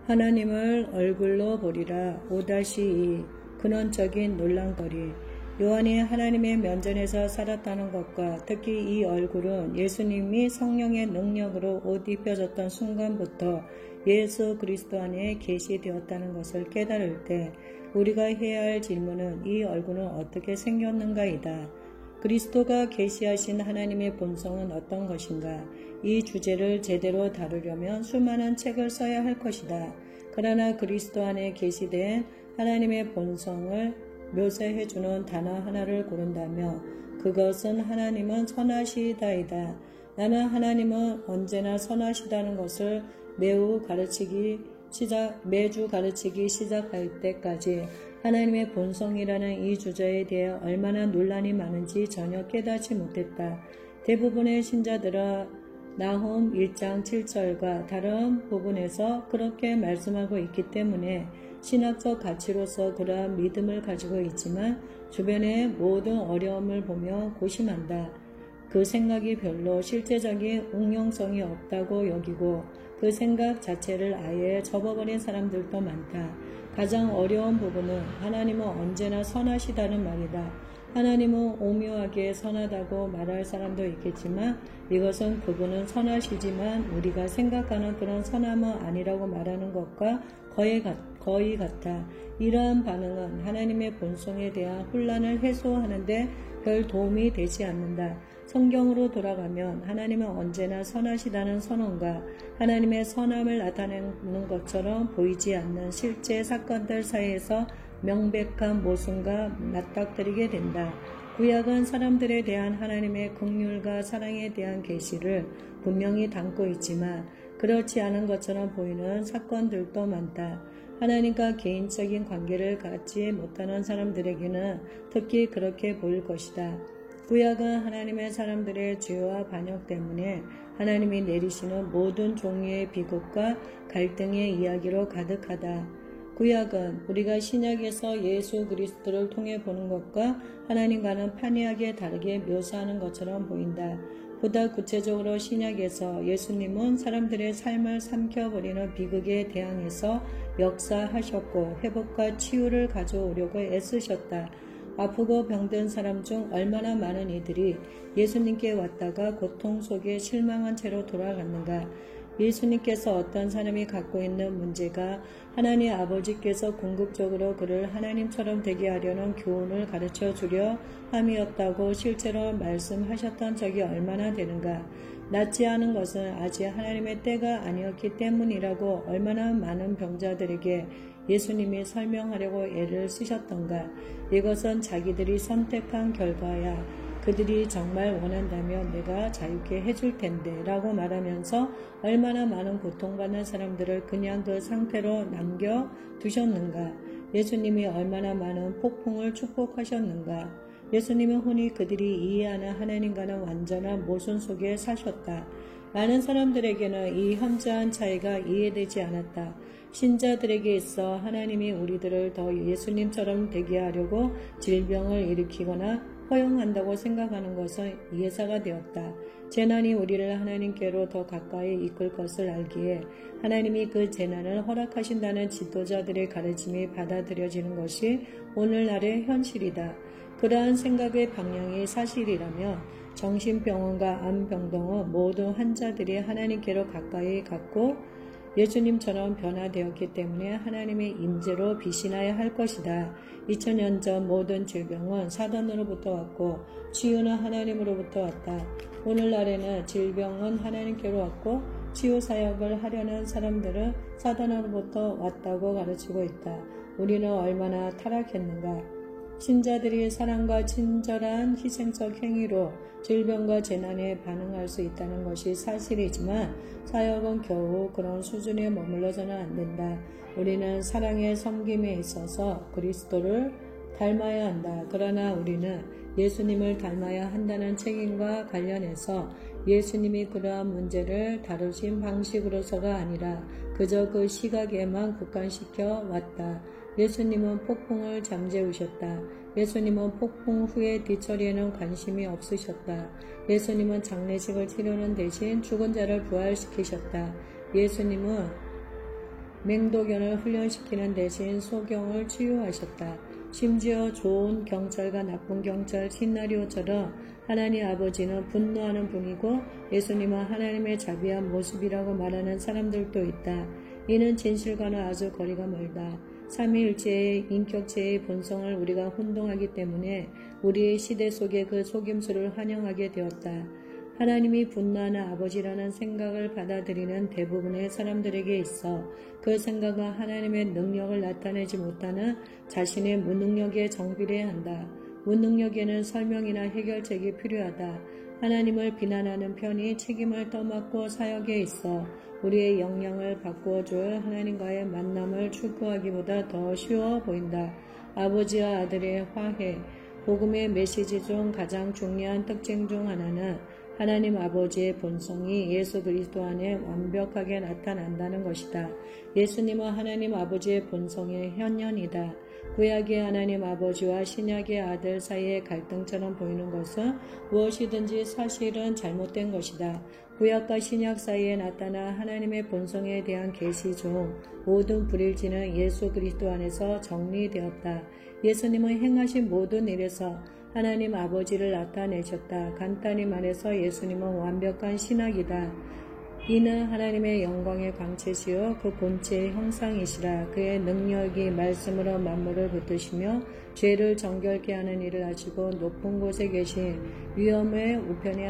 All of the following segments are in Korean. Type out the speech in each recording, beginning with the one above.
하나님을 얼굴로 보리라. 5-2 근원적인 논란거리. 요한이 하나님의 면전에서 살았다는 것과 특히 이 얼굴은 예수님이 성령의 능력으로 옷 입혀졌던 순간부터 예수 그리스도 안에 계시되었다는 것을 깨달을 때 우리가 해야 할 질문은 이 얼굴은 어떻게 생겼는가이다. 그리스도가 계시하신 하나님의 본성은 어떤 것인가? 이 주제를 제대로 다루려면 수많은 책을 써야 할 것이다. 그러나 그리스도 안에 계시된 하나님의 본성을 묘사해주는 단어 하나를 고른다면 그것은 하나님은 선하시다이다. 나는 하나님은 언제나 선하시다는 것을 매주 가르치기 시작할 때까지 하나님의 본성이라는 이 주제에 대해 얼마나 논란이 많은지 전혀 깨닫지 못했다. 대부분의 신자들은 나훔 1장 7절과 다른 부분에서 그렇게 말씀하고 있기 때문에 신학적 가치로서 그러한 믿음을 가지고 있지만 주변의 모든 어려움을 보며 고심한다. 그 생각이 별로 실제적인 응용성이 없다고 여기고 그 생각 자체를 아예 접어버린 사람들도 많다. 가장 어려운 부분은 하나님은 언제나 선하시다는 말이다. 하나님은 오묘하게 선하다고 말할 사람도 있겠지만 이것은 그분은 선하시지만 우리가 생각하는 그런 선함은 아니라고 말하는 것과 거의 같아. 이러한 반응은 하나님의 본성에 대한 혼란을 해소하는데 별 도움이 되지 않는다. 성경으로 돌아가면 하나님은 언제나 선하시다는 선언과 하나님의 선함을 나타내는 것처럼 보이지 않는 실제 사건들 사이에서 명백한 모순과 맞닥뜨리게 된다. 구약은 사람들에 대한 하나님의 긍휼과 사랑에 대한 계시를 분명히 담고 있지만 그렇지 않은 것처럼 보이는 사건들도 많다. 하나님과 개인적인 관계를 갖지 못하는 사람들에게는 특히 그렇게 보일 것이다. 구약은 하나님의 사람들의 죄와 반역 때문에 하나님이 내리시는 모든 종류의 비극과 갈등의 이야기로 가득하다. 구약은 우리가 신약에서 예수 그리스도를 통해 보는 것과 하나님과는 판이하게 다르게 묘사하는 것처럼 보인다. 보다 구체적으로 신약에서 예수님은 사람들의 삶을 삼켜버리는 비극에 대항해서 역사하셨고 회복과 치유를 가져오려고 애쓰셨다. 아프고 병든 사람 중 얼마나 많은 이들이 예수님께 왔다가 고통 속에 실망한 채로 돌아갔는가. 예수님께서 어떤 사람이 갖고 있는 문제가 하나님 아버지께서 궁극적으로 그를 하나님처럼 되게 하려는 교훈을 가르쳐 주려 함이었다고 실제로 말씀하셨던 적이 얼마나 되는가. 낫지 않은 것은 아직 하나님의 때가 아니었기 때문이라고 얼마나 많은 병자들에게 예수님이 설명하려고 애를 쓰셨던가. 이것은 자기들이 선택한 결과야. 그들이 정말 원한다면 내가 자유케 해줄 텐데 라고 말하면서 얼마나 많은 고통받는 사람들을 그냥 그 상태로 남겨두셨는가. 예수님이 얼마나 많은 폭풍을 축복하셨는가. 예수님은 흔히 그들이 이해하는 하나님과는 완전한 모순 속에 사셨다. 많은 사람들에게는 이 현저한 차이가 이해되지 않았다. 신자들에게 있어 하나님이 우리들을 더 예수님처럼 되게 하려고 질병을 일으키거나 허용한다고 생각하는 것은 예사가 되었다. 재난이 우리를 하나님께로 더 가까이 이끌 것을 알기에 하나님이 그 재난을 허락하신다는 지도자들의 가르침이 받아들여지는 것이 오늘날의 현실이다. 그러한 생각의 방향이 사실이라면 정신병원과 암병동은 모든 환자들이 하나님께로 가까이 갔고 예수님처럼 변화되었기 때문에 하나님의 임재로 비신하여야 할 것이다. 2000년 전 모든 질병은 사단으로부터 왔고 치유는 하나님으로부터 왔다. 오늘날에는 질병은 하나님께로 왔고 치유 사역을 하려는 사람들은 사단으로부터 왔다고 가르치고 있다. 우리는 얼마나 타락했는가. 신자들이 사랑과 친절한 희생적 행위로 질병과 재난에 반응할 수 있다는 것이 사실이지만 사역은 겨우 그런 수준에 머물러서는 안 된다. 우리는 사랑의 섬김에 있어서 그리스도를 닮아야 한다. 그러나 우리는 예수님을 닮아야 한다는 책임과 관련해서 예수님이 그러한 문제를 다루신 방식으로서가 아니라 그저 그 시각에만 국한시켜 왔다. 예수님은 폭풍을 잠재우셨다. 예수님은 폭풍 후의 뒤처리에는 관심이 없으셨다. 예수님은 장례식을 치르는 대신 죽은 자를 부활시키셨다. 예수님은 맹도견을 훈련시키는 대신 소경을 치유하셨다. 심지어 좋은 경찰과 나쁜 경찰 시나리오처럼 하나님 아버지는 분노하는 분이고 예수님은 하나님의 자비한 모습이라고 말하는 사람들도 있다. 이는 진실과는 아주 거리가 멀다. 삼위일체의 인격체의 본성을 우리가 혼동하기 때문에 우리의 시대 속에 그 속임수를 환영하게 되었다. 하나님이 분노하는 아버지라는 생각을 받아들이는 대부분의 사람들에게 있어 그 생각은 하나님의 능력을 나타내지 못하는 자신의 무능력에 정비례한다. 무능력에는 설명이나 해결책이 필요하다. 하나님을 비난하는 편이 책임을 떠맡고 사역에 있어 우리의 역량을 바꾸어 줄 하나님과의 만남을 추구하기보다 더 쉬워 보인다. 아버지와 아들의 화해, 복음의 메시지 중 가장 중요한 특징 중 하나는 하나님 아버지의 본성이 예수 그리스도 안에 완벽하게 나타난다는 것이다. 예수님은 하나님 아버지의 본성의 현현이다. 구약의 하나님 아버지와 신약의 아들 사이의 갈등처럼 보이는 것은 무엇이든지 사실은 잘못된 것이다. 구약과 신약 사이에 나타난 하나님의 본성에 대한 계시 중 모든 불일치는 예수 그리스도 안에서 정리되었다. 예수님은 행하신 모든 일에서 하나님 아버지를 나타내셨다. 간단히 말해서 예수님은 완벽한 신학이다. 이는 하나님의 영광의 광채시요 그 본체의 형상이시라. 그의 능력이 말씀으로 만물을 붙드시며 죄를 정결케 하는 일을 하시고 높은 곳에 계신 위엄의 우편에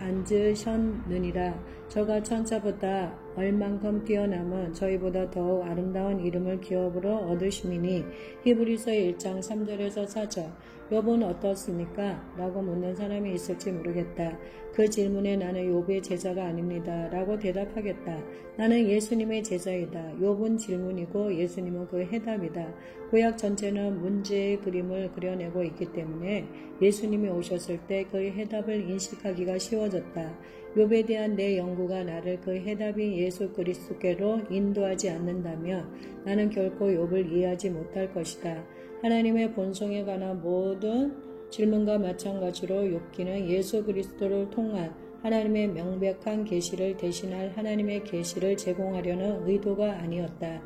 앉으셨느니라. 저가 천사보다 얼만큼 뛰어남은 저희보다 더욱 아름다운 이름을 기업으로 얻으심이니. 히브리서 1장 3절에서 4절. 욥은 어떻습니까? 라고 묻는 사람이 있을지 모르겠다. 그 질문에 나는 욥의 제자가 아닙니다. 라고 대답하겠다. 나는 예수님의 제자이다. 욥은 질문이고 예수님은 그 해답이다. 구약 전체는 문제의 그림을 그려내고 있기 때문에 예수님이 오셨을 때 그 해답을 인식하기가 쉬워졌다. 욥에 대한 내 연구가 나를 그 해답인 예수 그리스도께로 인도하지 않는다면 나는 결코 욥을 이해하지 못할 것이다. 하나님의 본성에 관한 모든 질문과 마찬가지로 욥기는 예수 그리스도를 통한 하나님의 명백한 계시를 대신할 하나님의 계시를 제공하려는 의도가 아니었다.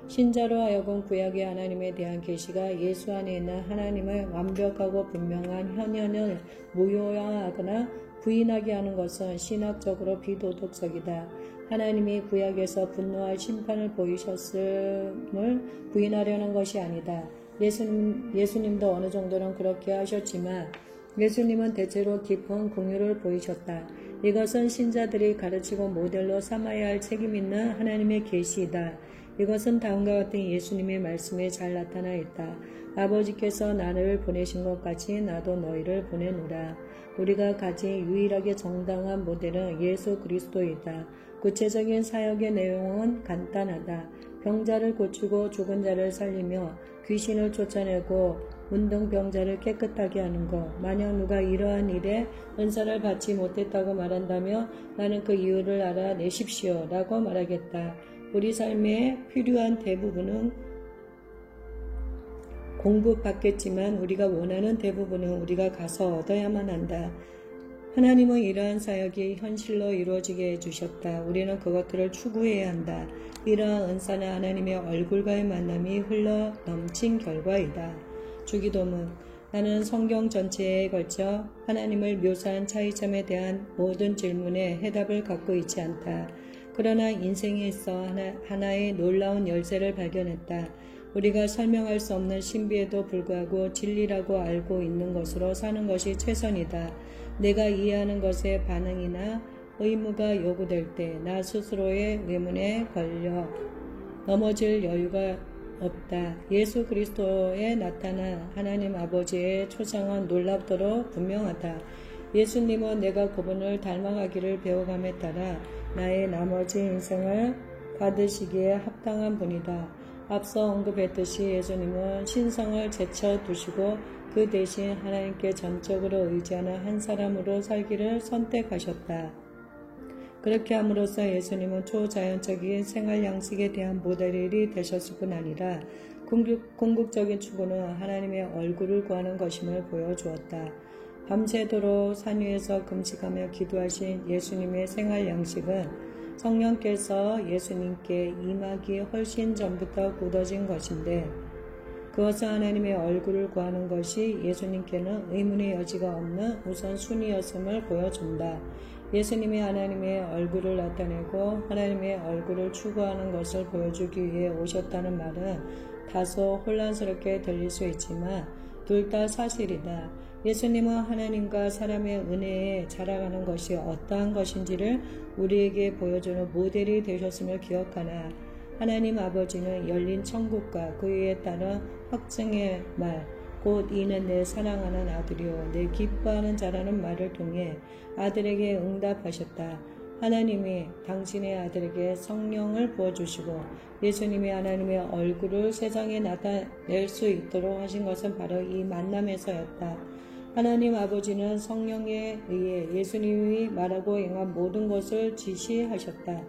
신자로 하여금 구약의 하나님에 대한 계시가 예수 안에 있는 하나님의 완벽하고 분명한 현현을 무효화하거나 부인하게 하는 것은 신학적으로 비도덕적이다. 하나님이 구약에서 분노할 심판을 보이셨음을 부인하려는 것이 아니다. 예수님도 어느 정도는 그렇게 하셨지만 예수님은 대체로 깊은 긍휼을 보이셨다. 이것은 신자들이 가르치고 모델로 삼아야 할 책임 있는 하나님의 계시이다. 이것은 다음과 같은 예수님의 말씀에 잘 나타나 있다. 아버지께서 나를 보내신 것 같이 나도 너희를 보내노라. 우리가 가진 유일하게 정당한 모델은 예수 그리스도이다. 구체적인 사역의 내용은 간단하다. 병자를 고치고 죽은 자를 살리며 귀신을 쫓아내고 문둥병자를 깨끗하게 하는 것. 만약 누가 이러한 일에 은사를 받지 못했다고 말한다면 나는 그 이유를 알아내십시오 라고 말하겠다. 우리 삶에 필요한 대부분은 공급받겠지만 우리가 원하는 대부분은 우리가 가서 얻어야만 한다. 하나님은 이러한 사역이 현실로 이루어지게 해주셨다. 우리는 그것들을 추구해야 한다. 이러한 은사는 하나님의 얼굴과의 만남이 흘러 넘친 결과이다. 주기도문. 나는 성경 전체에 걸쳐 하나님을 묘사한 차이점에 대한 모든 질문에 해답을 갖고 있지 않다. 그러나 인생에 있어 하나의 놀라운 열쇠를 발견했다. 우리가 설명할 수 없는 신비에도 불구하고 진리라고 알고 있는 것으로 사는 것이 최선이다. 내가 이해하는 것에 반응이나 의무가 요구될 때 나 스스로의 의문에 걸려 넘어질 여유가 없다. 예수 그리스도에 나타난 하나님 아버지의 초상은 놀랍도록 분명하다. 예수님은 내가 그분을 닮아가기를 배워감에 따라 나의 나머지 인생을 받으시기에 합당한 분이다. 앞서 언급했듯이 예수님은 신성을 제쳐두시고 그 대신 하나님께 전적으로 의지하는 한 사람으로 살기를 선택하셨다. 그렇게 함으로써 예수님은 초자연적인 생활 양식에 대한 모델이 되셨을 뿐 아니라 궁극적인 추구는 하나님의 얼굴을 구하는 것임을 보여주었다. 밤새도록 산 위에서 금식하며 기도하신 예수님의 생활 양식은 성령께서 예수님께 임하기 훨씬 전부터 굳어진 것인데 그것은 하나님의 얼굴을 구하는 것이 예수님께는 의문의 여지가 없는 우선순위였음을 보여준다. 예수님이 하나님의 얼굴을 나타내고 하나님의 얼굴을 추구하는 것을 보여주기 위해 오셨다는 말은 다소 혼란스럽게 들릴 수 있지만 둘 다 사실이다. 예수님은 하나님과 사람의 은혜에 자라가는 것이 어떠한 것인지를 우리에게 보여주는 모델이 되셨음을 기억하나 하나님 아버지는 열린 천국과 그 위에 따른 확증의 말, 곧 이는 내 사랑하는 아들이요 내 기뻐하는 자라는 말을 통해 아들에게 응답하셨다. 하나님이 당신의 아들에게 성령을 부어주시고 예수님이 하나님의 얼굴을 세상에 나타낼 수 있도록 하신 것은 바로 이 만남에서였다. 하나님 아버지는 성령에 의해 예수님이 말하고 행한 모든 것을 지시하셨다.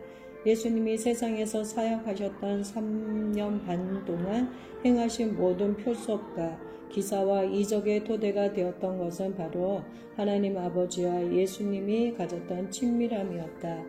예수님이 세상에서 사역하셨던 3년 반 동안 행하신 모든 표적과 기사와 이적의 토대가 되었던 것은 바로 하나님 아버지와 예수님이 가졌던 친밀함이었다.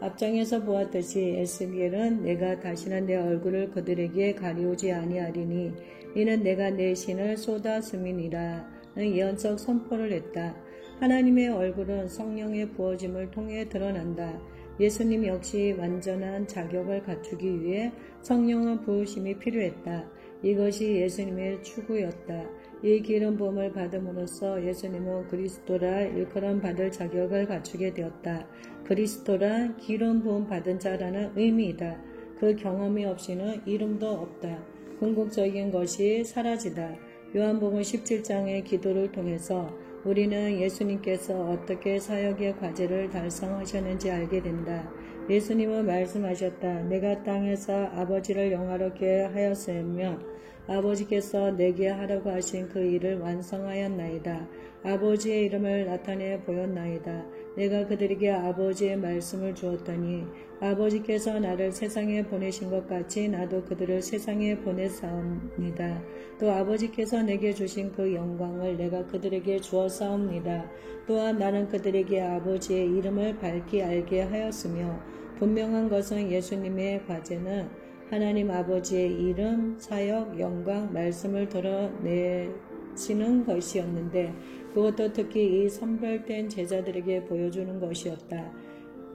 앞장에서 보았듯이 에스겔은 내가 다시는 내 얼굴을 그들에게 가리우지 아니하리니 이는 내가 내 신을 쏟았음이니라 예언적 선포를 했다. 하나님의 얼굴은 성령의 부어짐을 통해 드러난다. 예수님 역시 완전한 자격을 갖추기 위해 성령의 부으심이 필요했다. 이것이 예수님의 추구였다. 이 기름 부음을 받음으로써 예수님은 그리스도라 일컬음 받을 자격을 갖추게 되었다. 그리스도라 기름 부음 받은 자라는 의미이다. 그 경험이 없이는 이름도 없다. 궁극적인 것이 사라지다. 요한복음 17장의 기도를 통해서 우리는 예수님께서 어떻게 사역의 과제를 달성하셨는지 알게 된다. 예수님은 말씀하셨다. 내가 땅에서 아버지를 영화롭게 하였으며 아버지께서 내게 하라고 하신 그 일을 완성하였나이다. 아버지의 이름을 나타내 보였나이다. 내가 그들에게 아버지의 말씀을 주었더니 아버지께서 나를 세상에 보내신 것 같이 나도 그들을 세상에 보냈사옵니다. 또 아버지께서 내게 주신 그 영광을 내가 그들에게 주었사옵니다. 또한 나는 그들에게 아버지의 이름을 밝히 알게 하였으며 분명한 것은 예수님의 과제는 하나님 아버지의 이름, 사역, 영광, 말씀을 드러내시는 것이었는데 그것도 특히 이 선별된 제자들에게 보여주는 것이었다.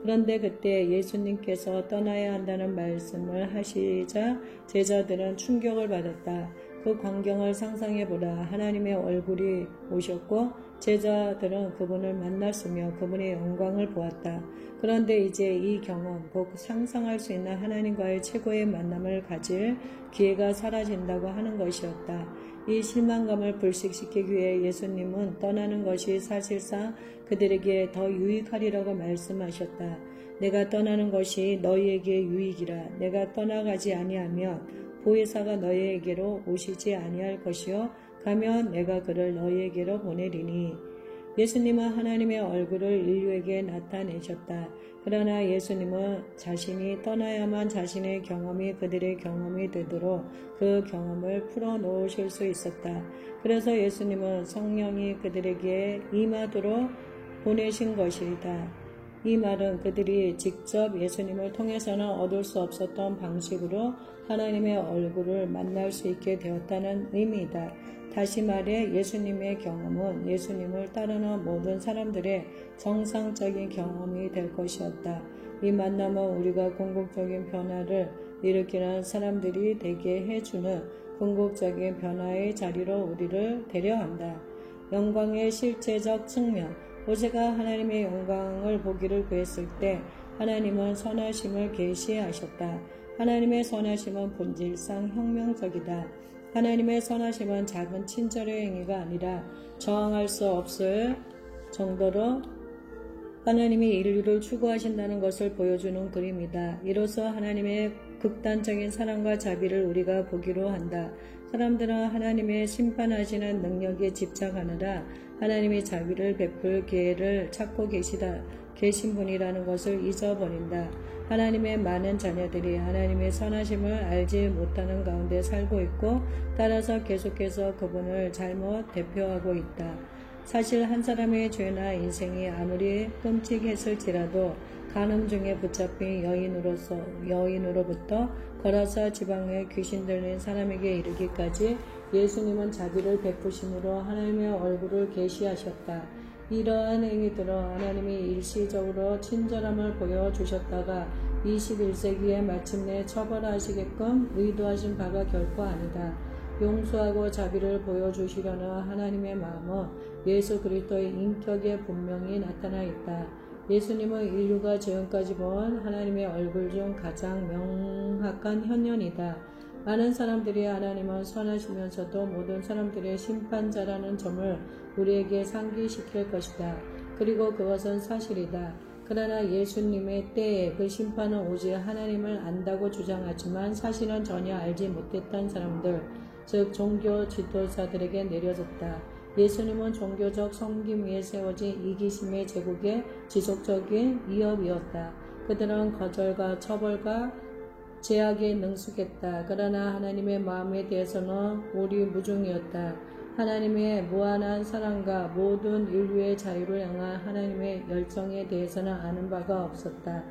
그런데 그때 예수님께서 떠나야 한다는 말씀을 하시자 제자들은 충격을 받았다. 그 광경을 상상해보라. 하나님의 얼굴이 오셨고 제자들은 그분을 만났으며 그분의 영광을 보았다. 그런데 이제 이 경험, 곧 상상할 수 있는 하나님과의 최고의 만남을 가질 기회가 사라진다고 하는 것이었다. 이 실망감을 불식시키기 위해 예수님은 떠나는 것이 사실상 그들에게 더 유익하리라고 말씀하셨다. 내가 떠나는 것이 너희에게 유익이라. 내가 떠나가지 아니하면 보혜사가 너희에게로 오시지 아니할 것이요 가면 내가 그를 너희에게로 보내리니. 예수님은 하나님의 얼굴을 인류에게 나타내셨다. 그러나 예수님은 자신이 떠나야만 자신의 경험이 그들의 경험이 되도록 그 경험을 풀어놓으실 수 있었다. 그래서 예수님은 성령이 그들에게 임하도록 보내신 것이다. 이 말은 그들이 직접 예수님을 통해서는 얻을 수 없었던 방식으로 하나님의 얼굴을 만날 수 있게 되었다는 의미이다. 다시 말해 예수님의 경험은 예수님을 따르는 모든 사람들의 정상적인 경험이 될 것이었다. 이 만남은 우리가 궁극적인 변화를 일으키는 사람들이 되게 해주는 궁극적인 변화의 자리로 우리를 데려간다. 영광의 실제적 측면. 모세가 하나님의 영광을 보기를 구했을 때 하나님은 선하심을 계시하셨다. 하나님의 선하심은 본질상 혁명적이다. 하나님의 선하심은 작은 친절의 행위가 아니라 저항할 수 없을 정도로 하나님이 인류를 추구하신다는 것을 보여주는 그림이다. 이로써 하나님의 극단적인 사랑과 자비를 우리가 보기로 한다. 사람들은 하나님의 심판하시는 능력에 집착하느라 하나님의 자비를 베풀 기회를 찾고 계신 분이라는 것을 잊어버린다. 하나님의 많은 자녀들이 하나님의 선하심을 알지 못하는 가운데 살고 있고 따라서 계속해서 그분을 잘못 대표하고 있다. 사실 한 사람의 죄나 인생이 아무리 끔찍했을지라도 간음 중에 붙잡힌 여인으로부터 거라사 지방의 귀신 들린 사람에게 이르기까지 예수님은 자비를 베푸심으로 하나님의 얼굴을 계시하셨다. 이러한 행위들은 하나님이 일시적으로 친절함을 보여주셨다가 21세기에 마침내 처벌하시게끔 의도하신 바가 결코 아니다. 용서하고 자비를 보여주시려는 하나님의 마음은 예수 그리스도의 인격에 분명히 나타나 있다. 예수님은 인류가 지금까지 본 하나님의 얼굴 중 가장 명확한 현현이다. 많은 사람들이 하나님은 선하시면서도 모든 사람들의 심판자라는 점을 우리에게 상기시킬 것이다. 그리고 그것은 사실이다. 그러나 예수님의 때에 그 심판은 오직 하나님을 안다고 주장하지만 사실은 전혀 알지 못했던 사람들, 즉 종교 지도자들에게 내려졌다. 예수님은 종교적 섬김 위에 세워진 이기심의 제국의 지속적인 위협이었다. 그들은 거절과 처벌과 제약에 능숙했다. 그러나 하나님의 마음에 대해서는 오리무중이었다. 하나님의 무한한 사랑과 모든 인류의 자유를 향한 하나님의 열정에 대해서는 아는 바가 없었다.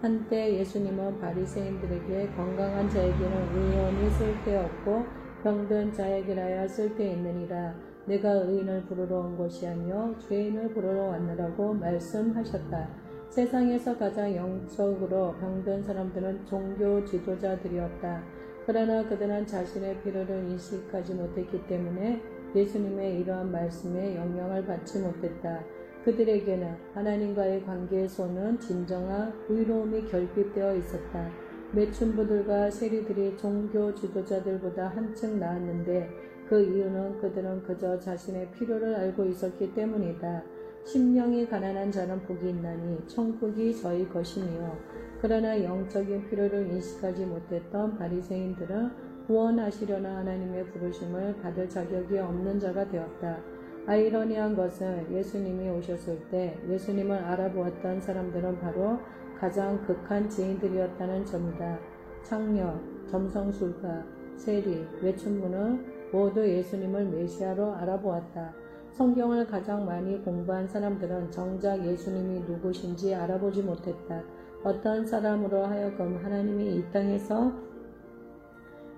한때 예수님은 바리새인들에게 건강한 자에게는 의원이 쓸데없고 병든 자에게라야 쓸데있느니라. 내가 의인을 부르러 온 것이 아니요 죄인을 부르러 왔느라고 말씀하셨다. 세상에서 가장 영적으로 병든 사람들은 종교 지도자들이었다. 그러나 그들은 자신의 필요를 인식하지 못했기 때문에 예수님의 이러한 말씀에 영향을 받지 못했다. 그들에게는 하나님과의 관계에서는 진정한 의로움이 결핍되어 있었다. 매춘부들과 세리들이 종교 지도자들보다 한층 나았는데 그 이유는 그들은 그저 자신의 필요를 알고 있었기 때문이다. 심령이 가난한 자는 복이 있나니 천국이 저희 것이니요. 그러나 영적인 필요를 인식하지 못했던 바리새인들은 구원하시려는 하나님의 부르심을 받을 자격이 없는 자가 되었다. 아이러니한 것은 예수님이 오셨을 때 예수님을 알아보았던 사람들은 바로 가장 극한 죄인들이었다는 점이다. 창녀, 점성술가, 세리, 외춘부는 모두 예수님을 메시아로 알아보았다. 성경을 가장 많이 공부한 사람들은 정작 예수님이 누구신지 알아보지 못했다. 어떤 사람으로 하여금 하나님이 이 땅에서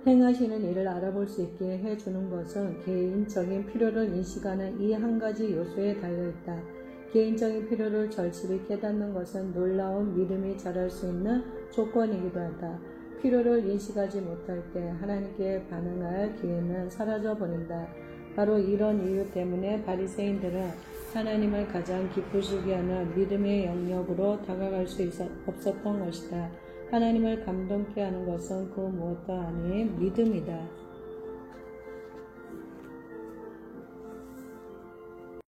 행하시는 일을 알아볼 수 있게 해주는 것은 개인적인 필요를 인식하는 이 한 가지 요소에 달려있다. 개인적인 필요를 절실히 깨닫는 것은 놀라운 믿음이 자랄 수 있는 조건이기도 하다. 필요를 인식하지 못할 때 하나님께 반응할 기회는 사라져버린다. 바로 이런 이유 때문에 바리새인들은 하나님을 가장 기쁘시게 하는 믿음의 영역으로 다가갈 수 없었던 것이다. 하나님을 감동케 하는 것은 그 무엇도 아닌 믿음이다.